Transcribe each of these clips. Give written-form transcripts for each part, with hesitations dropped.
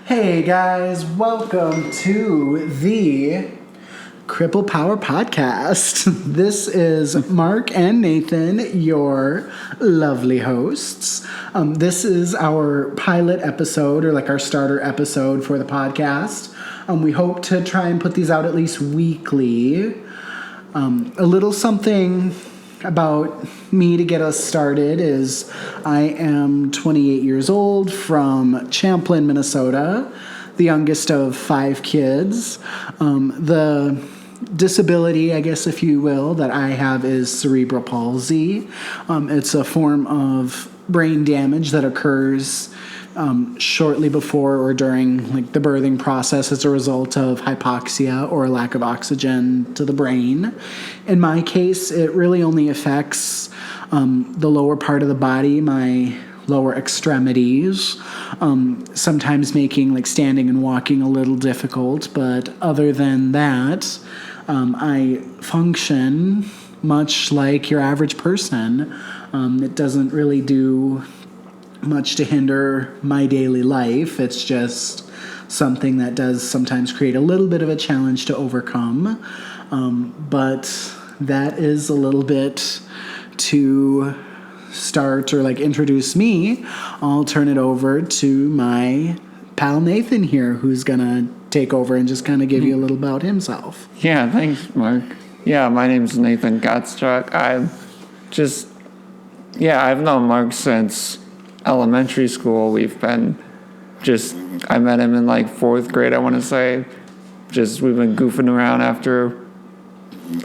Hey guys, welcome to the Cripple Power Podcast. This is Mark and Nathan, your lovely hosts. This is our pilot episode, or like our starter episode for the podcast. We hope to try and put these out at least weekly. A little something about me to get us started is I am 28 years old from Champlin, Minnesota, the youngest of 5 kids. The disability, I guess, if you will, that I have is cerebral palsy. It's a form of brain damage that occurs shortly before or during like the birthing process as a result of hypoxia or lack of oxygen to the brain. In my case, it really only affects the lower part of the body, my lower extremities, sometimes making like standing and walking a little difficult. But other than that, I function much like your average person. It doesn't really do much to hinder my daily life. It's just something that does sometimes create a little bit of a challenge to overcome. But that is a little bit to start or like introduce me. I'll turn it over to my pal Nathan here, who's gonna take over and just kind of give you a little about himself. Yeah, thanks, Mark. Yeah, my name's Nathan Gottstruck. I've known Mark since elementary school. I met him in like 4th grade, I want to say. We've been goofing around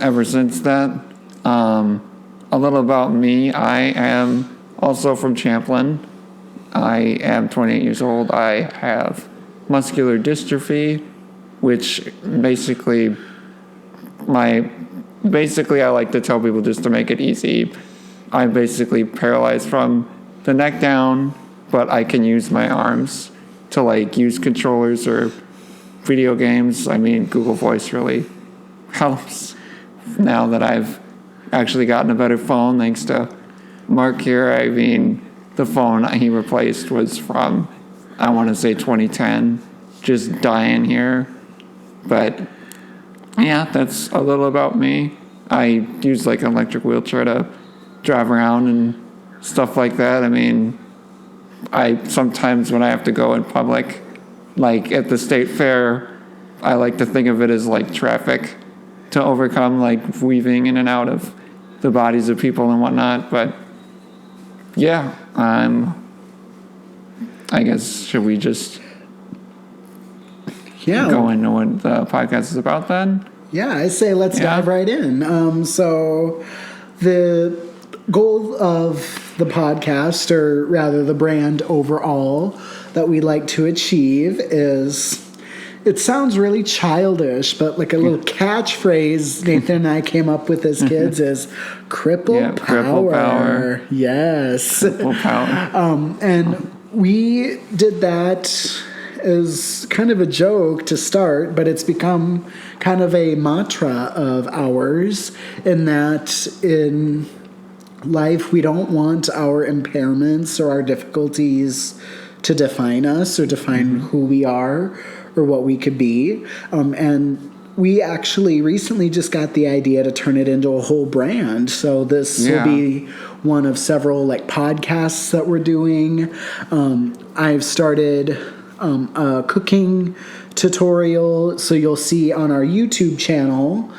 ever since then. A little about me. I am also from Champlin. I am 28 years old. I have muscular dystrophy, which basically I like to tell people, just to make it easy, I'm basically paralyzed from the neck down, but I can use my arms to like use controllers or video games. I mean, Google Voice really helps now that I've actually gotten a better phone thanks to Mark here. I mean, the phone he replaced was from, I want to say 2010, just dying here. But yeah, that's a little about me. I use like an electric wheelchair to drive around and stuff like that. I mean, I sometimes when I have to go in public, like at the state fair, I like to think of it as like traffic to overcome, like weaving in and out of the bodies of people and whatnot. But yeah, I guess, should we just go into what the podcast is about then? Yeah, I say let's dive right in. So the goal of the podcast, or rather the brand overall, that we like to achieve is, it sounds really childish, but like a little catchphrase Nathan and I came up with as kids is Cripple Power. Cripple Power. Yes. Cripple Power. And we did that as kind of a joke to start, but it's become kind of a mantra of ours, in that in life we don't want our impairments or our difficulties to define us or define who we are or what we could be. And we actually recently just got the idea to turn it into a whole brand. So this will be one of several like podcasts that we're doing. I've started a cooking tutorial, so you'll see on our YouTube channel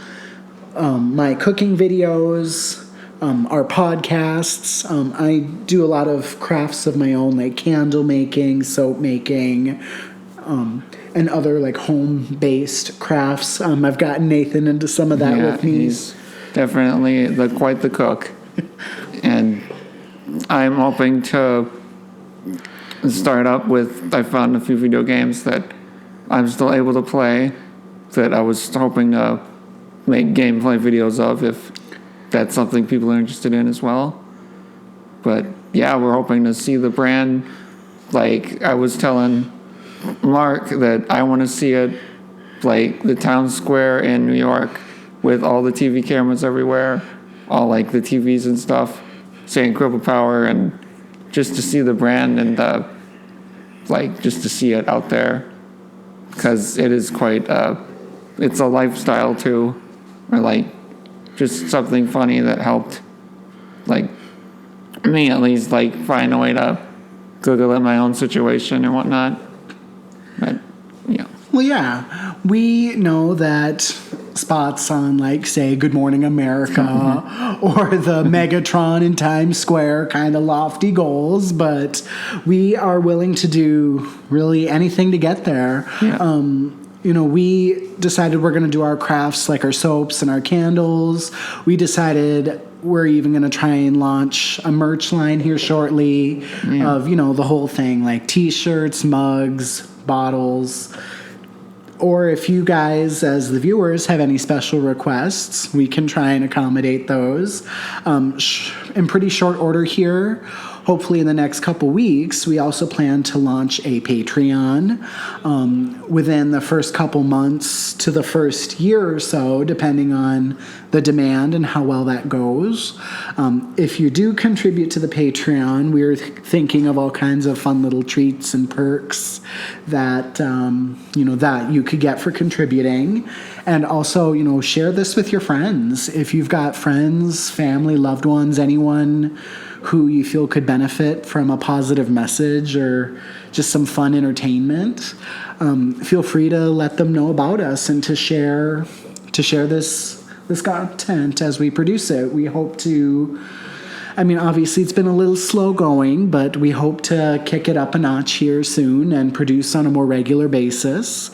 my cooking videos, our podcasts. I do a lot of crafts of my own, like candle making, soap making, and other like home-based crafts. I've gotten Nathan into some of that with me. He's definitely quite the cook. And I'm hoping to start up with, I found a few video games that I'm still able to play that I was hoping to make gameplay videos of, if that's something people are interested in as well. But yeah, we're hoping to see the brand. Like I was telling Mark that I want to see it like the town square in New York with all the TV cameras everywhere, all like the TVs and stuff saying Cripple Power, and just to see the brand and like just to see it out there because it is quite it's a lifestyle too, or like just something funny that helped, like me at least, like find a way to giggle at my own situation and whatnot. But yeah. Well, yeah, we know that spots on, like, say, Good Morning America or the Megatron in Times Square, kind of lofty goals, but we are willing to do really anything to get there. Yeah. We decided we're going to do our crafts, like our soaps and our candles. We decided we're even going to try and launch a merch line here shortly of, the whole thing, like T-shirts, mugs, bottles. Or if you guys, as the viewers, have any special requests, we can try and accommodate those. In pretty short order here, hopefully in the next couple weeks, we also plan to launch a Patreon within the first couple months to the first year or so, depending on the demand and how well that goes. If you do contribute to the Patreon, we're thinking of all kinds of fun little treats and perks that that you could get for contributing. And also, share this with your friends. If you've got friends, family, loved ones, anyone who you feel could benefit from a positive message or just some fun entertainment, feel free to let them know about us and to share this content as we produce it. We hope to, obviously it's been a little slow going, but we hope to kick it up a notch here soon and produce on a more regular basis.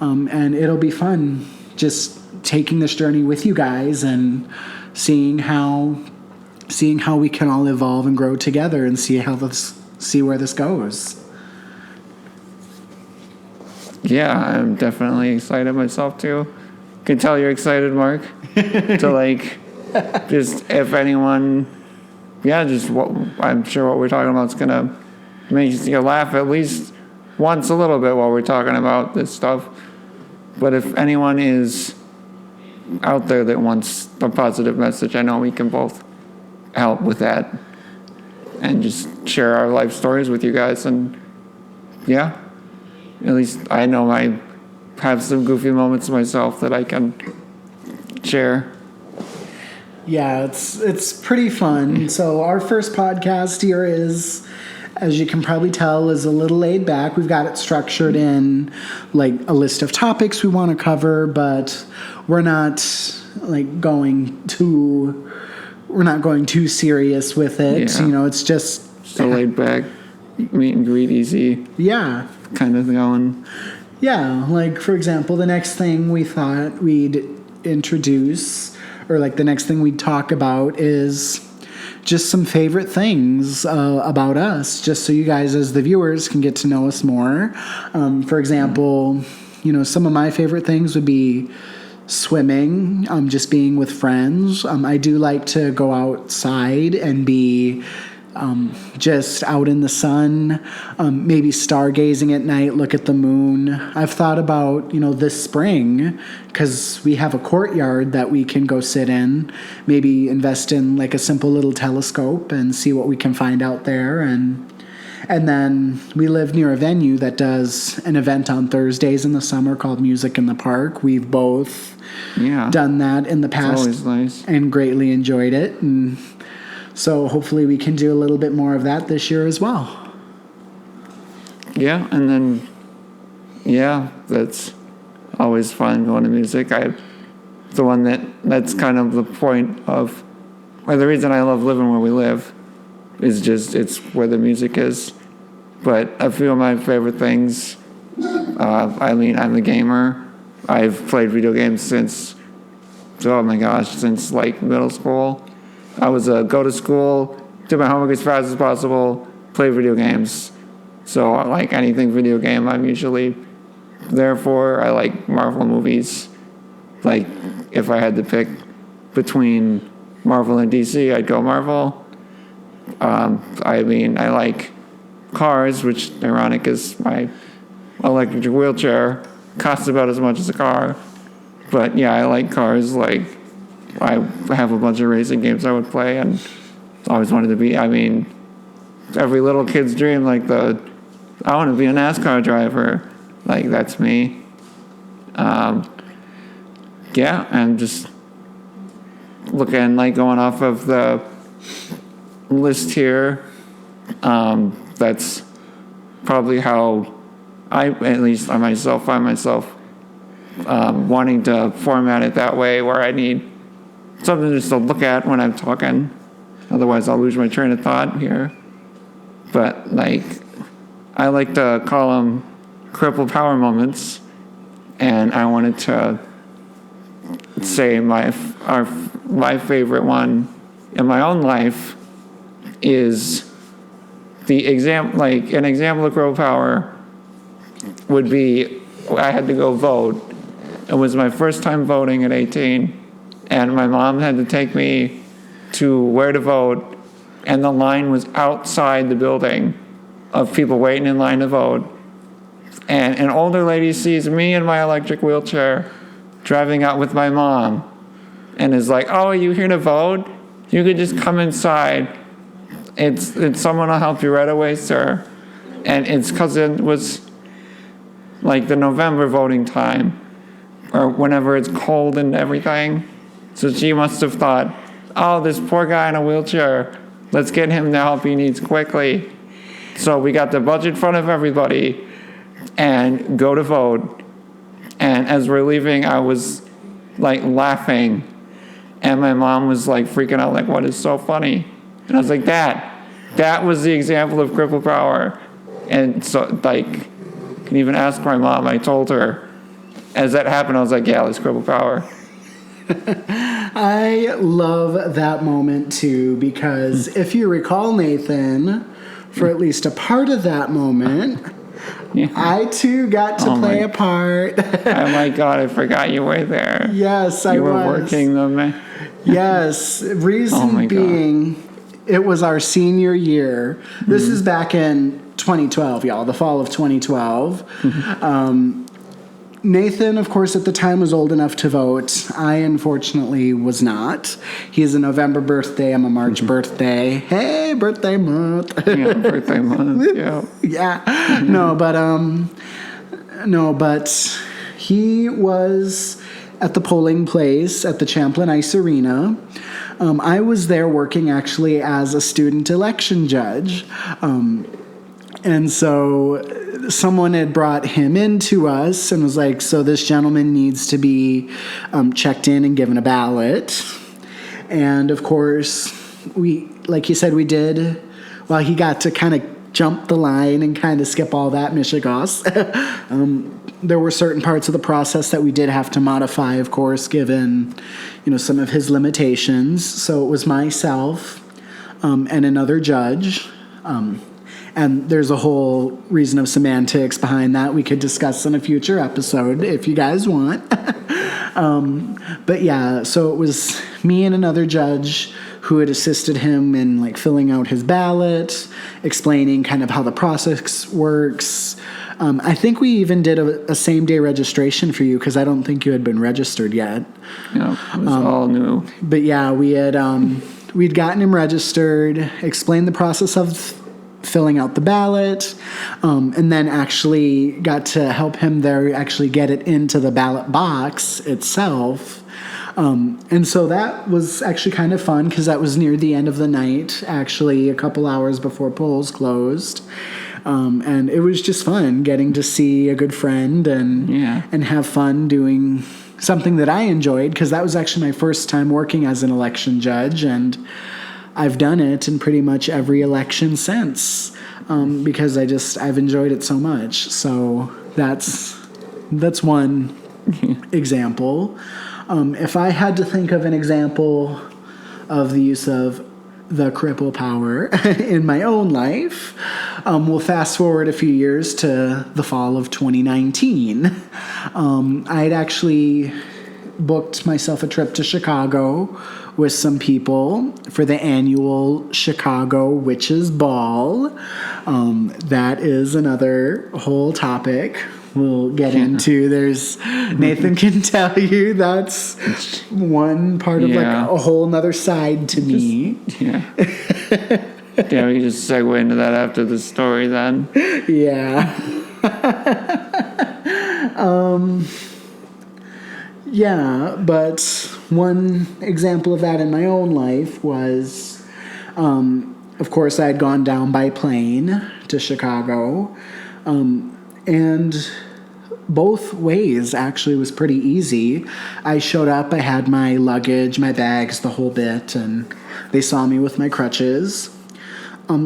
And it'll be fun just taking this journey with you guys and seeing how we can all evolve and grow together and see where this goes. Yeah, I'm definitely excited myself too. Can tell you're excited, Mark. To just if anyone, just what I'm sure what we're talking about is gonna make you laugh at least once a little bit while we're talking about this stuff. But if anyone is out there that wants a positive message, I know we can both help with that and just share our life stories with you guys. And at least I know I have some goofy moments myself that I can share. Yeah, it's pretty fun. So our first podcast here is, as you can probably tell, is a little laid back. We've got it structured in like a list of topics we want to cover, but we're not going too serious with it. Yeah. It's just a laid back, meet and greet, easy. Yeah. Kind of going. Yeah, like for example, the next thing we thought we'd introduce, or like the next thing we'd talk about, is just some favorite things about us, just so you guys as the viewers can get to know us more. For example, some of my favorite things would be swimming, just being with friends. I do like to go outside and be just out in the sun, maybe stargazing at night, look at the moon. I've thought about, this spring, because we have a courtyard that we can go sit in, maybe invest in like a simple little telescope and see what we can find out there. And then we live near a venue that does an event on Thursdays in the summer called Music in the Park. We've both done that in the past. It's always nice. And greatly enjoyed it. And so hopefully we can do a little bit more of that this year as well. Yeah, and then, that's always fun going to music. That's kind of the point of, or the reason I love living where we live is just, it's where the music is. But a few of my favorite things, I'm a gamer. I've played video games since like middle school. I was go to school, do my homework as fast as possible, play video games. So like anything video game, I'm usually there for. I like Marvel movies. Like if I had to pick between Marvel and DC, I'd go Marvel. I like cars, which ironic is my electric wheelchair costs about as much as a car. But I like cars. Like I have a bunch of racing games I would play, and always wanted to be. Every little kid's dream, I want to be a NASCAR driver. Like that's me. Yeah, and just looking like going off of the list here. That's probably how at least I myself find myself wanting to format it that way, where I need something just to look at when I'm talking. Otherwise, I'll lose my train of thought here. But I like to call them Cripple Power moments, and I wanted to say my favorite one in my own life is the an example of Cripple Power would be I had to go vote. It was my first time voting at 18, and my mom had to take me to where to vote, and the line was outside the building of people waiting in line to vote. And an older lady sees me in my electric wheelchair driving out with my mom and is like, "Oh, are you here to vote? You could just come inside. It's someone will help you right away, sir." And it's because it was like the November voting time, or whenever it's cold and everything. So she must have thought, "Oh, this poor guy in a wheelchair, let's get him the help he needs quickly." So we got the budget in front of everybody and go to vote. And as we're leaving, I was laughing, and my mom was freaking out, what is so funny? And I was like, that was the example of Cripple Power. And so can even ask my mom. I told her as that happened, I was like, yeah, it's Cripple Power. I love that moment too, because if you recall, Nathan, for at least a part of that moment, yeah. I too got to play a part. Oh my God, I forgot you were there. Yes, I was. You were working them. Yes, reason being, it was our senior year. This is back in 2012, y'all, the fall of 2012. Nathan, of course, at the time was old enough to vote. I, unfortunately, was not. He is a November birthday. I'm a March birthday. Hey, birthday month. Yeah, birthday month, yeah. Yeah. No, but he was at the polling place at the Champlain Ice Arena. I was there working, actually, as a student election judge. And so someone had brought him in to us and was like, so this gentleman needs to be checked in and given a ballot. And of course, like you said, we did. Well, he got to kind of jump the line and kind of skip all that Michigas. There were certain parts of the process that we did have to modify, of course, given, some of his limitations. So it was myself and another judge. And there's a whole reason of semantics behind that we could discuss in a future episode if you guys want. But yeah, so it was me and another judge who had assisted him in filling out his ballot, explaining kind of how the process works. I think we even did a same-day registration for you because I don't think you had been registered yet. Yeah, it was all new. But yeah, we'd gotten him registered, explained the process of filling out the ballot, and then actually got to help him there actually get it into the ballot box itself. And so that was actually kind of fun because that was near the end of the night, actually a couple hours before polls closed. And it was just fun getting to see a good friend and have fun doing something that I enjoyed, because that was actually my first time working as an election judge, and I've done it in pretty much every election since, because I've enjoyed it so much. So that's one example. If I had to think of an example of the use of the Cripple Power in my own life, we'll fast forward a few years to the fall of 2019. I'd actually booked myself a trip to Chicago with some people for the annual Chicago Witches Ball. That is another whole topic we'll get into. Nathan can tell you that's one part of a whole nother side to me. Yeah. Yeah, we can just segue into that after the story then. Yeah. Yeah, but one example of that in my own life was, of course, I had gone down by plane to Chicago, and both ways actually was pretty easy. I showed up, I had my luggage, my bags, the whole bit, and they saw me with my crutches.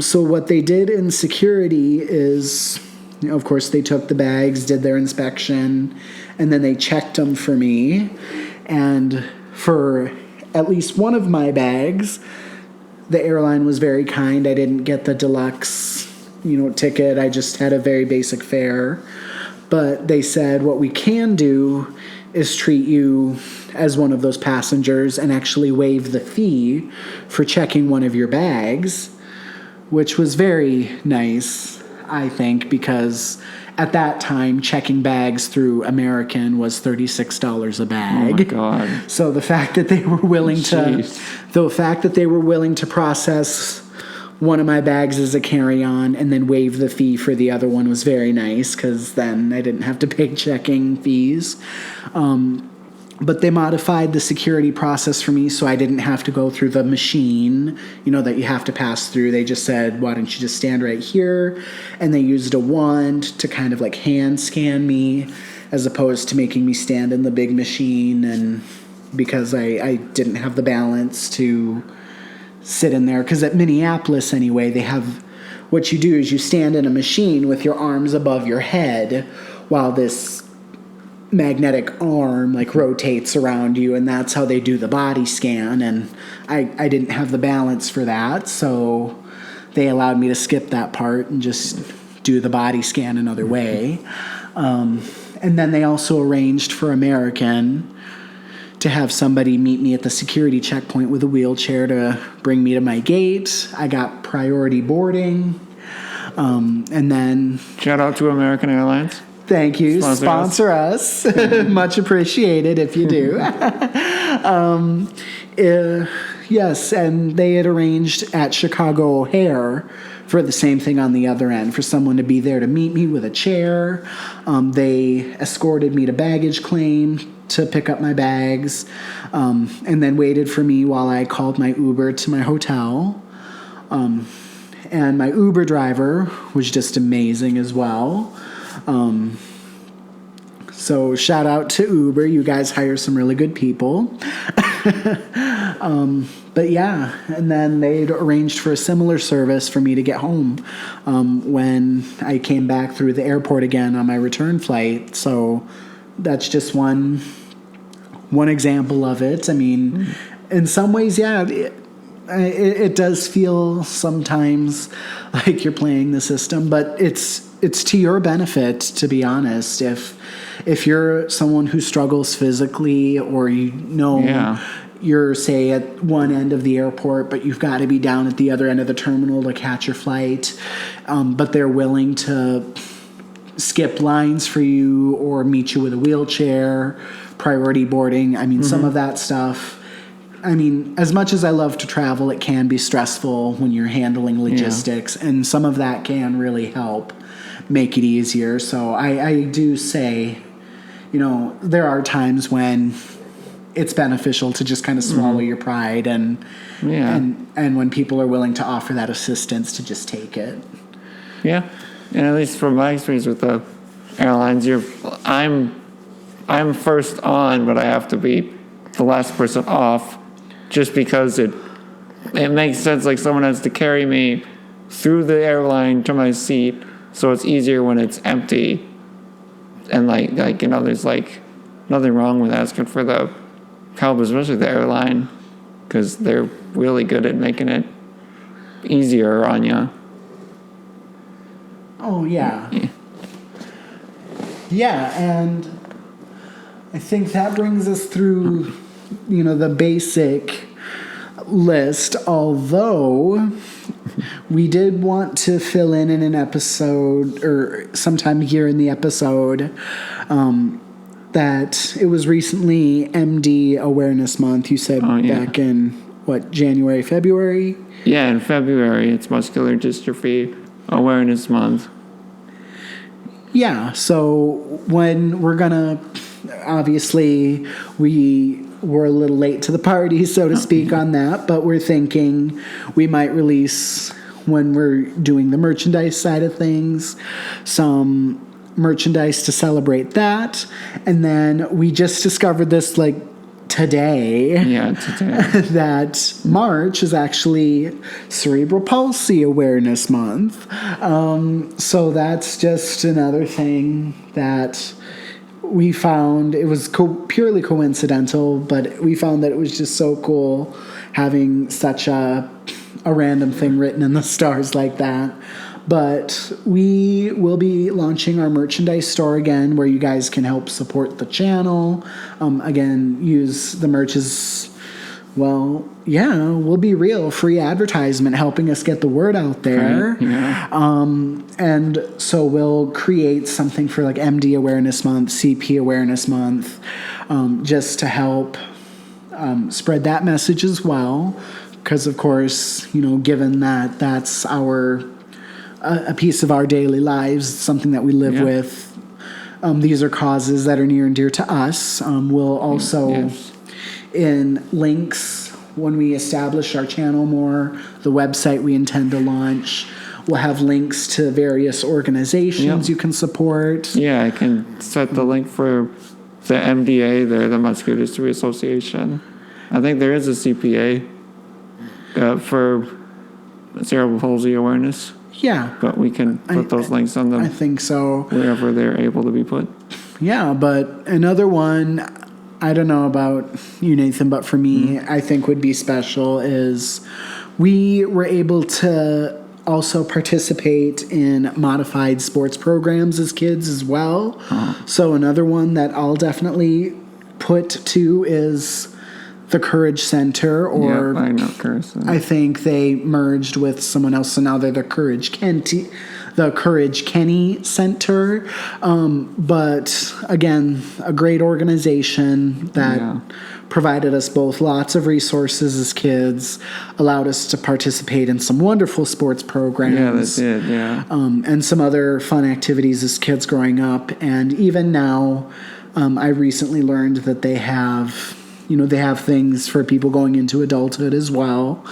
So what they did in security is, of course, they took the bags, did their inspection, and then they checked them for me. And for at least one of my bags, the airline was very kind. I didn't get the deluxe, ticket. I just had a very basic fare. But they said what we can do is treat you as one of those passengers and actually waive the fee for checking one of your bags, which was very nice, I think, because at that time, checking bags through American was $36 a bag. Oh my God. So the fact that they were willing to process one of my bags as a carry-on and then waive the fee for the other one was very nice, because then I didn't have to pay checking fees. But they modified the security process for me so I didn't have to go through the machine, that you have to pass through. They just said, why don't you just stand right here? And they used a wand to kind of like hand scan me, as opposed to making me stand in the big machine. And because I didn't have the balance to sit in there, because at Minneapolis anyway, they have, what you do is you stand in a machine with your arms above your head while this magnetic arm like rotates around you, and that's how they do the body scan. And I didn't have the balance for that, so they allowed me to skip that part and just do the body scan another way. And then they also arranged for American to have somebody meet me at the security checkpoint with a wheelchair to bring me to my gate. I got priority boarding. And then... Shout out to American Airlines. Thank you. Sponsor us. Much appreciated if you do. Yes, and they had arranged at Chicago O'Hare for the same thing on the other end, for someone to be there to meet me with a chair. They escorted me to baggage claim to pick up my bags, and then waited for me while I called my Uber to my hotel. And my Uber driver was just amazing as well. So shout out to Uber. You guys hire some really good people. But yeah, and then they'd arranged for a similar service for me to get home when I came back through the airport again on my return flight. So that's just one example of it. I mean, in some ways, yeah, it does feel sometimes like you're playing the system, but it's to your benefit, to be honest. If you're someone who struggles physically, or you're, say, at one end of the airport, but you've got to be down at the other end of the terminal to catch your flight, but they're willing to skip lines for you or meet you with a wheelchair, priority boarding. I mean, some of that stuff. I mean, as much as I love to travel, it can be stressful when you're handling logistics, and some of that can really help make it easier. So I do say, there are times when it's beneficial to just kind of swallow your pride, and when people are willing to offer that assistance, to just take it. Yeah, and at least from my experience with the airlines, I'm first on, but I have to be the last person off, just because it makes sense. Like, someone has to carry me through the airline to my seat, so it's easier when it's empty. And there's like nothing wrong with asking for the help, especially the airline, because they're really good at making it easier on you. Oh yeah. Yeah, and I think that brings us through, the basic list, although we did want to fill in an episode, or sometime here in the episode, that it was recently MD Awareness Month. You said back in, January, February? Yeah, in February, it's Muscular Dystrophy Awareness Month. Yeah, so when we're going to obviously we were a little late to the party, so to speak, on that, but we're thinking we might release, when we're doing the merchandise side of things, some merchandise to celebrate that. And then we just discovered this like today. Yeah, today. That March is actually Cerebral Palsy Awareness Month. So that's just another thing that we found. It was purely coincidental, but we found that it was just so cool having such a random thing written in the stars like that. But we will be launching our merchandise store again, where you guys can help support the channel. Again, use the merch as, well, yeah, we'll be real, free advertisement helping us get the word out there. Right, yeah. And so we'll create something for like MD Awareness Month, CP Awareness Month, just to help spread that message as well. Because, of course, given that that's a piece of our daily lives, something that we live with. These are causes that are near and dear to us. We'll also, in links, when we establish our channel more, the website we intend to launch, we'll have links to various organizations you can support. Yeah, I can set the link for the MDA there, the Muscular Dystrophy Association. I think there is a CPA for cerebral palsy awareness. Yeah. But we can put those links on them. I think so. Wherever they're able to be put. Yeah, but another one, I don't know about you, Nathan, but for me, I think would be special is we were able to also participate in modified sports programs as kids as well. So another one that I'll definitely put to is the Courage Center, or I know Courage Center. I think they merged with someone else, so now they're the Courage Kenny Center. But again, a great organization that provided us both lots of resources as kids, allowed us to participate in some wonderful sports programs. Yeah, they did, yeah. And some other fun activities as kids growing up. And even now, I recently learned that they have things for people going into adulthood as well,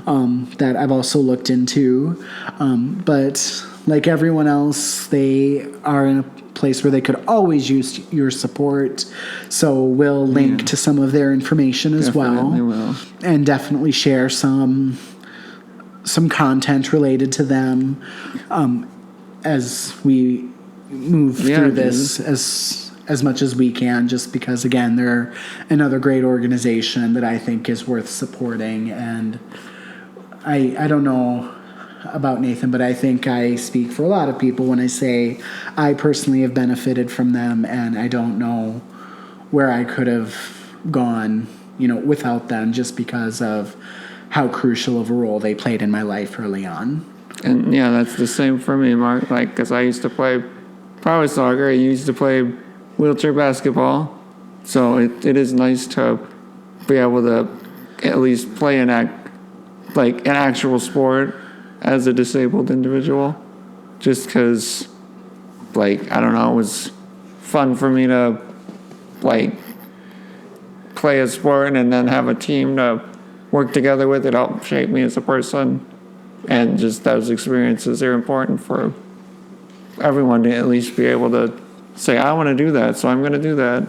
that I've also looked into. But like everyone else, they are in a place where they could always use your support. So we'll link to some of their information as well. Will. And definitely share some content related to them as we move through this as much as we can, just because, again, they're another great organization that I think is worth supporting. And I don't know about Nathan, but I think I speak for a lot of people when I say I personally have benefited from them, and I don't know where I could have gone, without them, just because of how crucial of a role they played in my life early on. And yeah, that's the same for me, Mark. Like, because I used to play power soccer, I used to play wheelchair basketball, so it is nice to be able to at least play an actual sport as a disabled individual, just because, I don't know, it was fun for me to play a sport and then have a team to work together with. It helped shape me as a person, and just those experiences are important for everyone to at least be able to say, I want to do that, so I'm going to do that.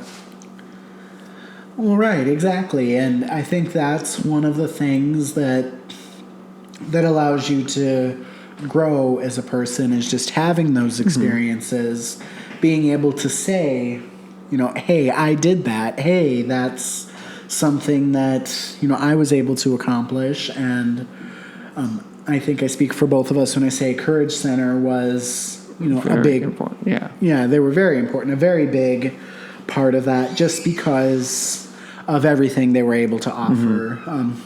Well, right, exactly. And I think that's one of the things that allows you to grow as a person, is just having those experiences, being able to say, hey, I did that. Hey, that's something that, I was able to accomplish. And I think I speak for both of us when I say Courage Center was, Very a big, important, yeah. Yeah, they were very important, a very big part of that, just because of everything they were able to offer.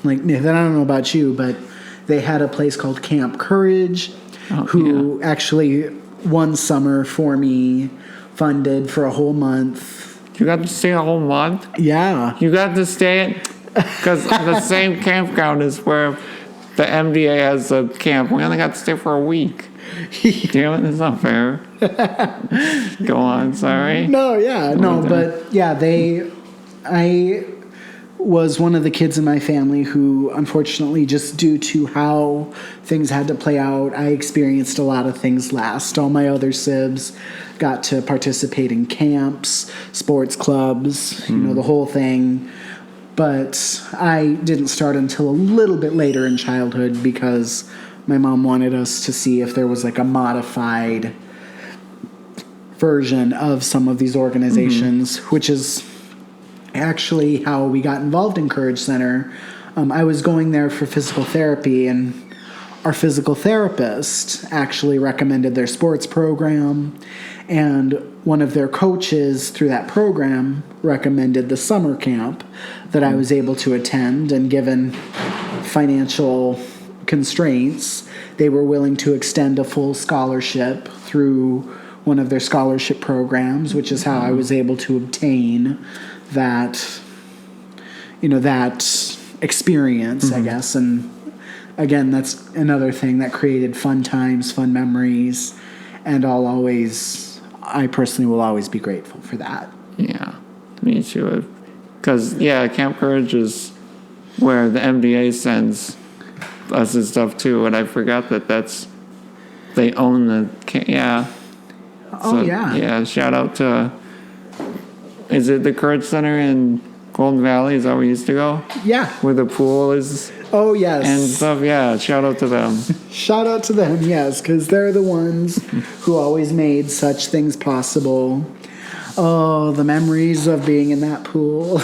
Nathan, I don't know about you, but they had a place called Camp Courage, who actually one summer for me funded for a whole month. You got to stay a whole month? Yeah. You got to stay because the same campground is where the MDA has a camp. We only got to stay for a week. Damn it, that's not fair. Go on, sorry. No, yeah, no, but yeah, I was one of the kids in my family who, unfortunately, just due to how things had to play out, I experienced a lot of things last. All my other sibs got to participate in camps, sports clubs, the whole thing. But I didn't start until a little bit later in childhood because my mom wanted us to see if there was like a modified version of some of these organizations, which is actually how we got involved in Courage Center. I was going there for physical therapy, and our physical therapist actually recommended their sports program, and one of their coaches through that program recommended the summer camp that I was able to attend, and given financial constraints, they were willing to extend a full scholarship through one of their scholarship programs, which is how I was able to obtain that experience, I guess. And again, that's another thing that created fun times, fun memories, and I personally will always be grateful for that. Yeah, me too. Because, Camp Courage is where the MDA sends us and stuff too, and I forgot they own the Yeah, shout out to, is it the Courage Center in Golden Valley? Is that where we used to go? Yeah. Where the pool is? Oh, yes. And stuff, yeah, shout out to them. Shout out to them, yes, because they're the ones who always made such things possible. Oh, the memories of being in that pool.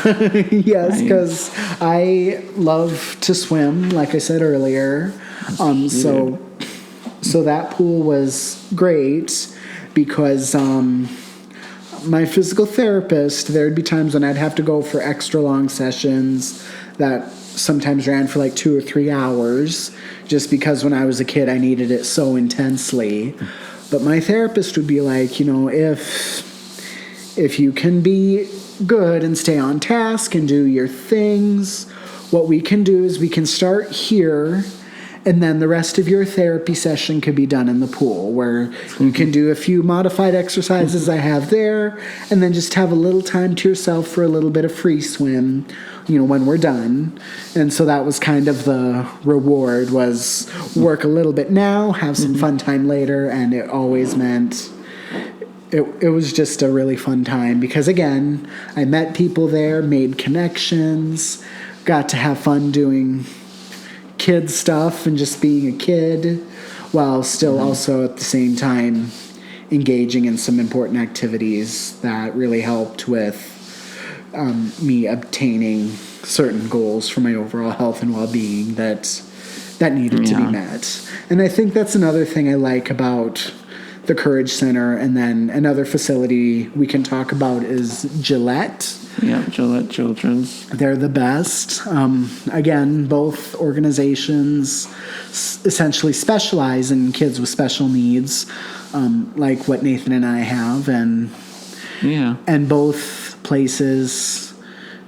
Yes, because I love to swim, like I said earlier. So that pool was great because my physical therapist, there'd be times when I'd have to go for extra long sessions that sometimes ran for like 2 or 3 hours, just because when I was a kid I needed it so intensely. But my therapist would be like, if you can be good and stay on task and do your things, what we can do is we can start here, and then the rest of your therapy session could be done in the pool, where you can do a few modified exercises I have there, and then just have a little time to yourself for a little bit of free swim, when we're done. And so that was kind of the reward, was work a little bit now, have some fun time later, and it always meant it was just a really fun time because, again, I met people there, made connections, got to have fun doing kid stuff and just being a kid, while still also at the same time engaging in some important activities that really helped with me obtaining certain goals for my overall health and well-being that needed to be met. And I think that's another thing I like about the Courage Center. And then another facility we can talk about is Gillette. Yeah, Gillette Children's. They're the best. Again, both organizations essentially specialize in kids with special needs, like what Nathan and I have, and both places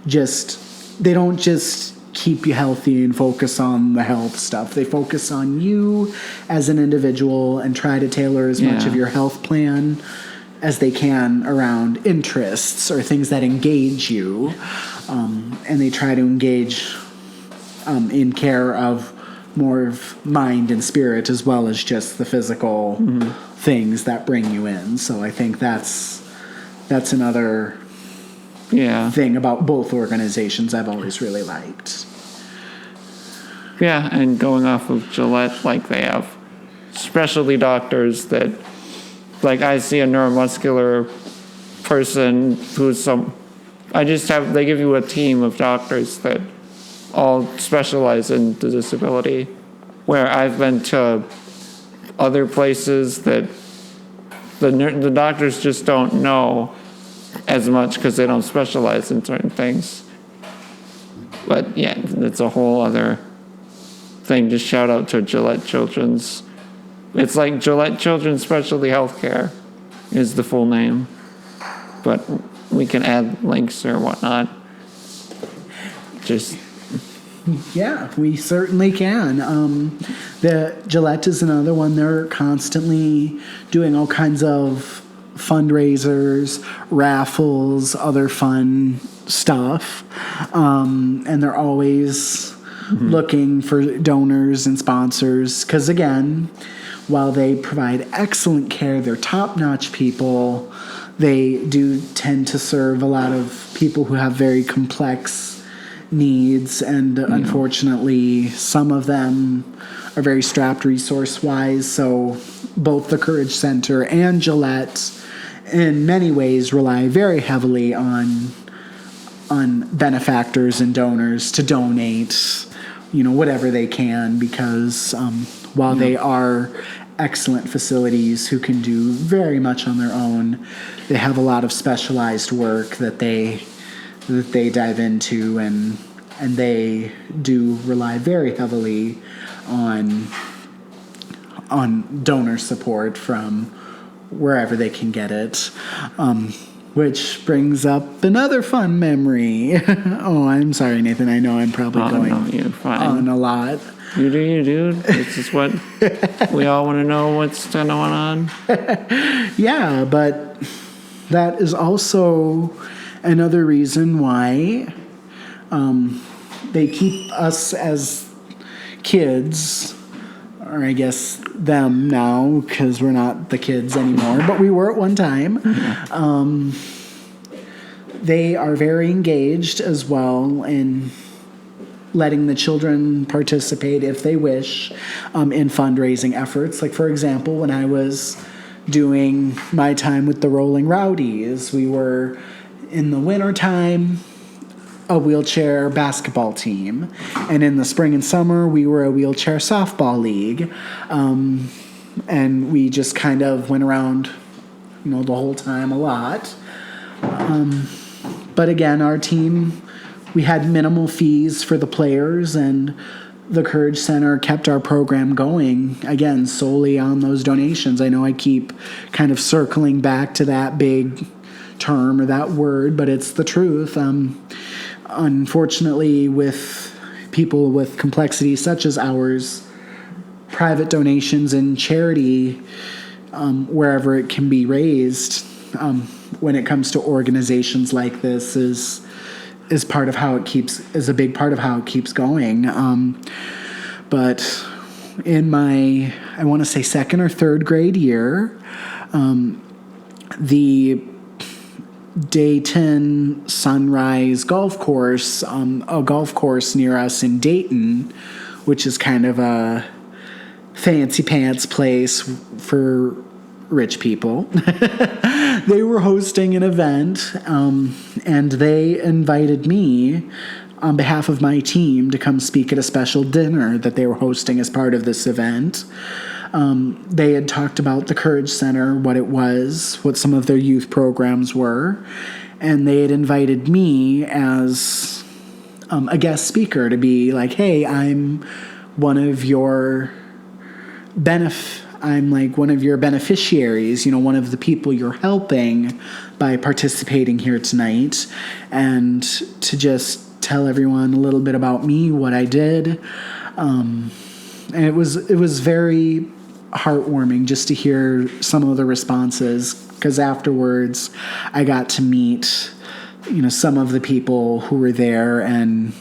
they don't just keep you healthy and focus on the health stuff. They focus on you as an individual and try to tailor as much of your health plan as they can around interests or things that engage you. And they try to engage in care of more of mind and spirit as well as just the physical things that bring you in. So I think that's another thing about both organizations I've always really liked. Yeah, and going off of Gillette, like they have specialty doctors that, like I see a neuromuscular person who's they give you a team of doctors that all specialize in the disability, where I've been to other places that the doctors just don't know as much because they don't specialize in certain things. But yeah, it's a whole other thing. Just shout out to Gillette Children's. It's like Gillette Children's Specialty Healthcare is the full name, but we can add links or whatnot. Just Yeah, we certainly can. The Gillette is another one. They're constantly doing all kinds of fundraisers, raffles, other fun stuff. And they're always looking for donors and sponsors. Because again, while they provide excellent care, they're top-notch people. They do tend to serve a lot of people who have very complex needs, and unfortunately some of them are very strapped resource-wise. So both the Courage Center and Gillette in many ways rely very heavily on benefactors and donors to donate, whatever they can, because while they are excellent facilities who can do very much on their own, they have a lot of specialized work that they dive into, and they do rely very heavily on donor support from wherever they can get it. Which brings up another fun memory. Oh, I'm sorry, Nathan. I know I'm probably going on a lot. You do. This is what we all want to know, what's going on. Yeah, but that is also another reason why they keep us as kids, or I guess them now, because we're not the kids anymore, but we were at one time. They are very engaged as well in letting the children participate if they wish in fundraising efforts. Like, for example, when I was doing my time with the Rolling Rowdies, we were in the wintertime a wheelchair basketball team, and in the spring and summer we were a wheelchair softball league, and we just kind of went around the whole time a lot. But again, our team, we had minimal fees for the players, and the Courage Center kept our program going, again, solely on those donations. I know I keep kind of circling back to that big term or that word, but it's the truth. Unfortunately, with people with complexities such as ours, private donations and charity, wherever it can be raised, when it comes to organizations like this, is part of how it is a big part of how it keeps going. But in my, I want to say, second or third grade year, the Dayton Sunrise Golf Course, a golf course near us in Dayton, which is kind of a fancy pants place for rich people. They were hosting an event, and they invited me on behalf of my team to come speak at a special dinner that they were hosting as part of this event. They had talked about the Courage Center, what it was, what some of their youth programs were, and they had invited me as a guest speaker to be like, hey, I'm one of your beneficiaries, one of the people you're helping by participating here tonight, and to just tell everyone a little bit about me, what I did. And it was very heartwarming just to hear some of the responses, because afterwards I got to meet, some of the people who were there, and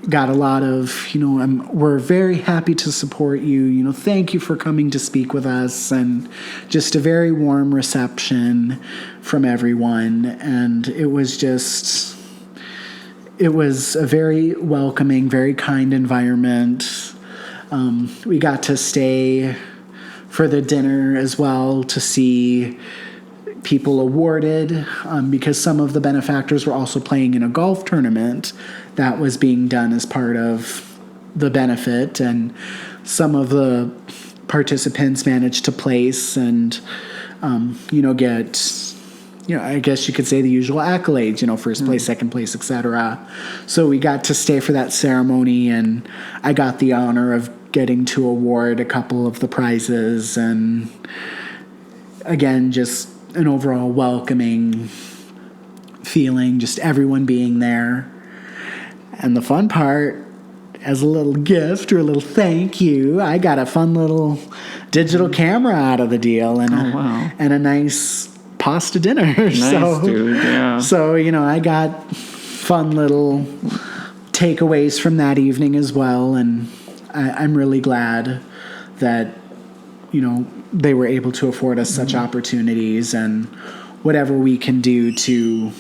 got a lot of, we're very happy to support you, thank you for coming to speak with us, and just a very warm reception from everyone. And it was a very welcoming, very kind environment. We got to stay for the dinner as well to see people awarded, because some of the benefactors were also playing in a golf tournament that was being done as part of the benefit, and some of the participants managed to place and get, I guess you could say, the usual accolades, first place, second place, etc. So we got to stay for that ceremony, and I got the honor of getting to award a couple of the prizes, and again, just an overall welcoming feeling, just everyone being there. And the fun part as a little gift or a little thank you, I got a fun little digital camera out of the deal and and a nice pasta dinner. Nice, dude. Yeah. So, I got fun little takeaways from that evening as well, and I'm really glad that they were able to afford us such opportunities, and whatever we can do to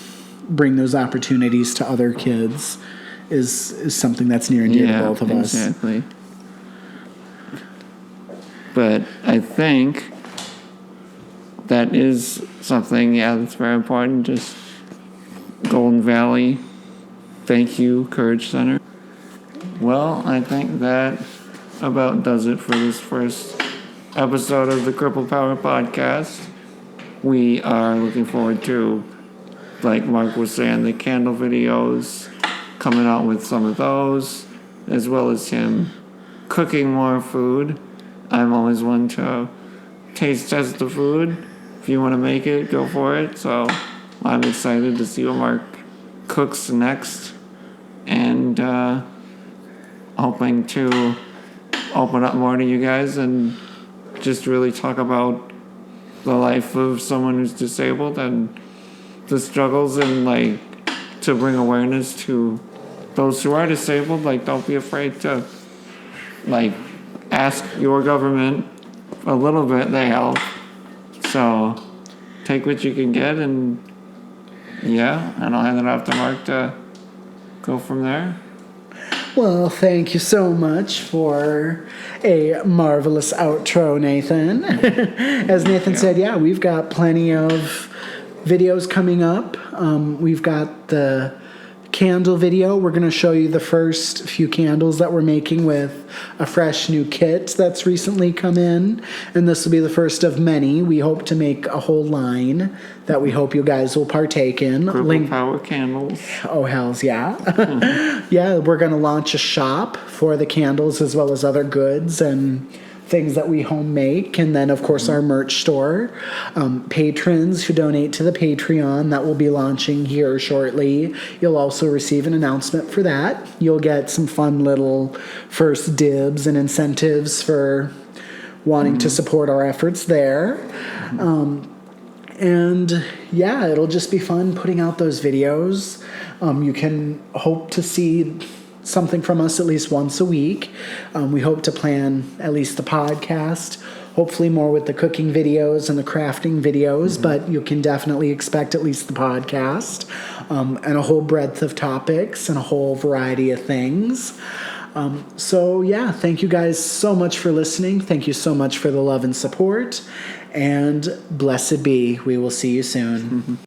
bring those opportunities to other kids is something that's near and dear to both of us. Exactly. But I think that is something, that's very important. Just Golden Valley, thank you, Courage Center. Well, I think that about does it for this first episode of the Cripple Power Podcast. We are looking forward to, like Mark was saying, the candle videos, coming out with some of those, as well as him cooking more food. I'm always one to taste test the food. If you want to make it, go for it. So I'm excited to see what Mark cooks next, and hoping to open up more to you guys and just really talk about the life of someone who's disabled and the struggles, and like to bring awareness to those who are disabled. Like, don't be afraid to like ask your government a little bit. They help. So take what you can get, and I'll hand it off to Mark to go from there. Well, thank you so much for a marvelous outro, Nathan. As Nathan said, we've got plenty of videos coming up. We've got the candle video. We're going to show you the first few candles that we're making with a fresh new kit that's recently come in, and this will be the first of many. We hope to make a whole line that we hope you guys will partake in. Cripple Power candles. Oh, hells yeah. Yeah, we're going to launch a shop for the candles as well as other goods and things that we home make, and then of course our merch store. Patrons who donate to the Patreon, that will be launching here shortly. You'll also receive an announcement for that. You'll get some fun little first dibs and incentives for wanting to support our efforts there. And it'll just be fun putting out those videos. You can hope to see something from us at least once a week. We hope to plan at least the podcast, hopefully more with the cooking videos and the crafting videos, but you can definitely expect at least the podcast, and a whole breadth of topics and a whole variety of things. Thank you guys so much for listening. Thank you so much for the love and support, and blessed be. We will see you soon.